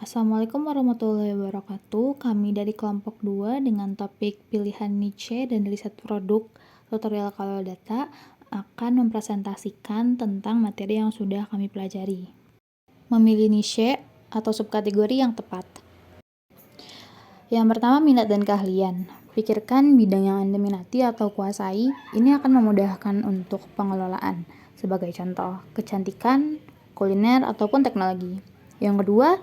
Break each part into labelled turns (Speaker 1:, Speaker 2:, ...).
Speaker 1: Assalamualaikum warahmatullahi wabarakatuh. Kami dari kelompok 2 dengan topik pilihan niche dan riset produk tutorial kalau data akan mempresentasikan tentang materi yang sudah kami pelajari. Memilih niche atau subkategori yang tepat. Yang pertama, minat dan keahlian. Pikirkan bidang yang Anda minati atau kuasai. Ini akan memudahkan untuk pengelolaan. Sebagai contoh, kecantikan, kuliner, ataupun teknologi. Yang kedua,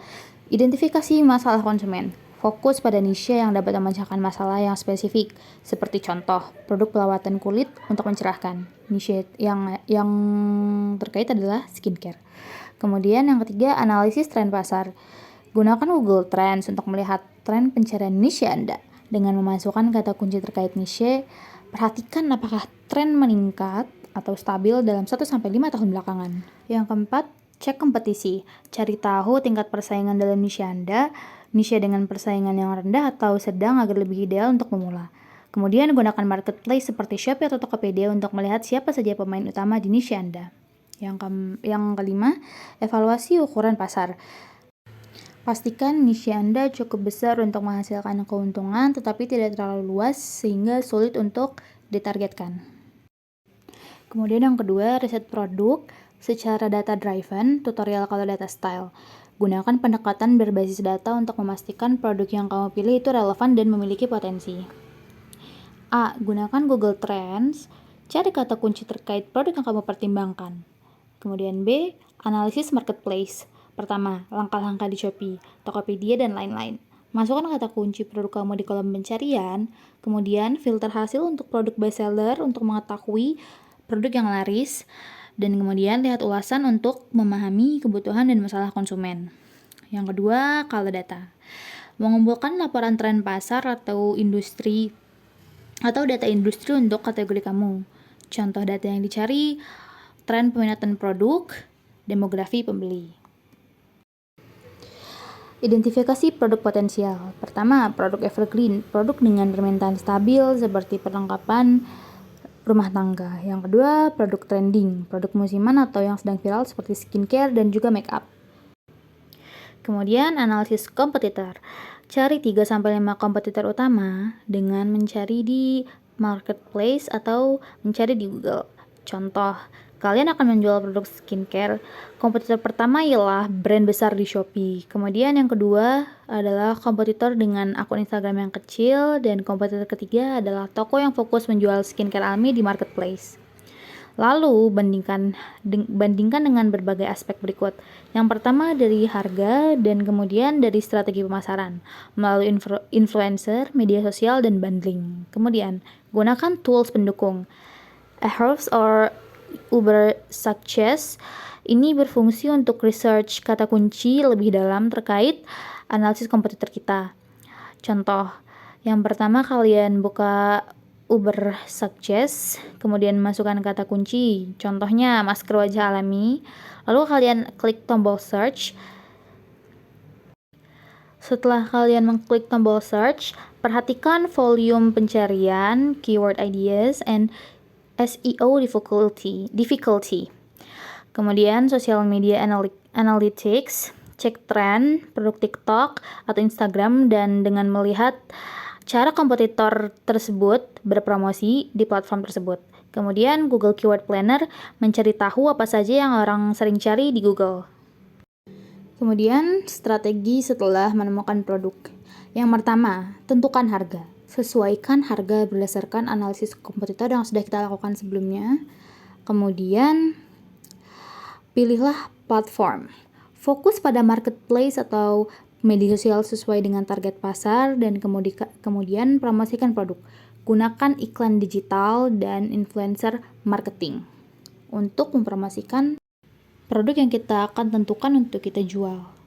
Speaker 1: identifikasi masalah konsumen. Fokus pada niche yang dapat memecahkan masalah yang spesifik, seperti contoh, produk perawatan kulit untuk mencerahkan. Niche yang terkait adalah skincare. Kemudian yang ketiga, analisis tren pasar. Gunakan Google Trends untuk melihat tren pencarian niche Anda. Dengan memasukkan kata kunci terkait niche, perhatikan apakah tren meningkat atau stabil dalam 1-5 tahun belakangan. Yang keempat, cek kompetisi. Cari tahu tingkat persaingan dalam niche Anda, niche dengan persaingan yang rendah atau sedang agar lebih ideal untuk memula. Kemudian gunakan marketplace seperti Shopee atau Tokopedia untuk melihat siapa saja pemain utama di niche Anda. Yang kelima, evaluasi ukuran pasar. Pastikan niche Anda cukup besar untuk menghasilkan keuntungan tetapi tidak terlalu luas sehingga sulit untuk ditargetkan. Kemudian yang kedua, riset produk secara data-driven, tutorial kalau data style. Gunakan pendekatan berbasis data untuk memastikan produk yang kamu pilih itu relevan dan memiliki potensi. A. Gunakan Google Trends, cari kata kunci terkait produk yang kamu pertimbangkan. Kemudian B. Analisis marketplace. Pertama, langkah-langkah di Shopee, Tokopedia, dan lain-lain. Masukkan kata kunci produk kamu di kolom pencarian, kemudian filter hasil untuk produk bestseller untuk mengetahui produk yang laris, dan kemudian lihat ulasan untuk memahami kebutuhan dan masalah konsumen. Yang kedua, kalau data. Mengumpulkan laporan tren pasar atau industri atau data industri untuk kategori kamu. Contoh data yang dicari, tren peminatan produk, demografi pembeli. Identifikasi produk potensial. Pertama, produk evergreen, produk dengan permintaan stabil seperti perlengkapan rumah tangga. Yang kedua, produk trending, produk musiman atau yang sedang viral seperti skincare dan juga make up. Kemudian, analisis kompetitor. Cari 3-5 kompetitor utama dengan mencari di marketplace atau mencari di Google. Contoh, kalian akan menjual produk skincare. Kompetitor pertama ialah brand besar di Shopee. Kemudian yang kedua adalah kompetitor dengan akun Instagram yang kecil. Dan kompetitor ketiga adalah toko yang fokus menjual skincare alami di marketplace. Lalu bandingkan dengan berbagai aspek berikut. Yang pertama dari harga dan kemudian dari strategi pemasaran melalui influencer, media sosial, dan bundling. Kemudian gunakan tools pendukung. Ahrefs or Uber Suggest ini berfungsi untuk research kata kunci lebih dalam terkait analisis kompetitor kita. Contoh, yang pertama kalian buka Uber Suggest, kemudian masukkan kata kunci, contohnya masker wajah alami, lalu kalian klik tombol search. Setelah kalian mengklik tombol search, perhatikan volume pencarian, keyword ideas, and SEO difficulty. Kemudian social media analytics, cek tren, produk TikTok atau Instagram, dan dengan melihat cara kompetitor tersebut berpromosi di platform tersebut. Kemudian Google Keyword Planner mencari tahu apa saja yang orang sering cari di Google. Kemudian strategi setelah menemukan produk. Yang pertama, tentukan harga. Sesuaikan harga berdasarkan analisis kompetitor yang sudah kita lakukan sebelumnya. Kemudian pilihlah platform. Fokus pada marketplace atau media sosial sesuai dengan target pasar dan kemudian promosikan produk. Gunakan iklan digital dan influencer marketing untuk mempromosikan produk yang kita akan tentukan untuk kita jual.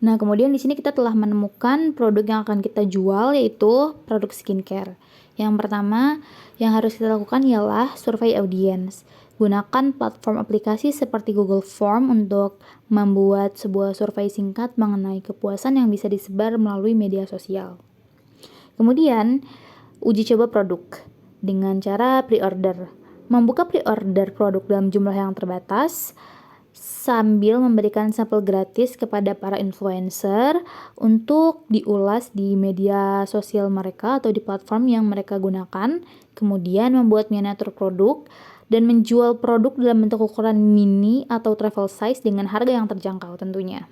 Speaker 1: Nah, kemudian di sini kita telah menemukan produk yang akan kita jual, yaitu produk skincare. Yang pertama yang harus kita lakukan ialah survei audience. Gunakan platform aplikasi seperti Google Form untuk membuat sebuah survei singkat mengenai kepuasan yang bisa disebar melalui media sosial. Kemudian, uji coba produk dengan cara pre-order. Membuka pre-order produk dalam jumlah yang terbatas sambil memberikan sampel gratis kepada para influencer untuk diulas di media sosial mereka atau di platform yang mereka gunakan, kemudian membuat miniatur produk dan menjual produk dalam bentuk ukuran mini atau travel size dengan harga yang terjangkau tentunya.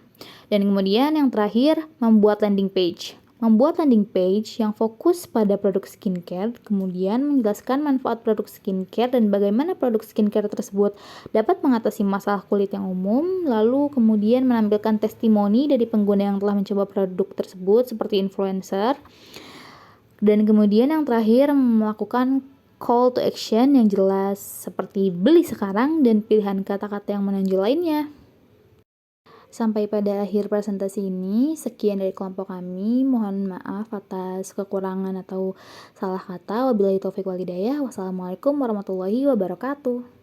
Speaker 1: Dan kemudian yang terakhir, membuat landing page. Membuat landing page yang fokus pada produk skincare, kemudian menjelaskan manfaat produk skincare dan bagaimana produk skincare tersebut dapat mengatasi masalah kulit yang umum, lalu kemudian menampilkan testimoni dari pengguna yang telah mencoba produk tersebut seperti influencer. Dan kemudian yang terakhir, melakukan call to action yang jelas seperti beli sekarang dan pilihan kata-kata yang menonjol lainnya. Sampai pada akhir presentasi ini, sekian dari kelompok kami. Mohon maaf atas kekurangan atau salah kata. Wabillahi taufiq wal hidayah. Wassalamualaikum warahmatullahi wabarakatuh.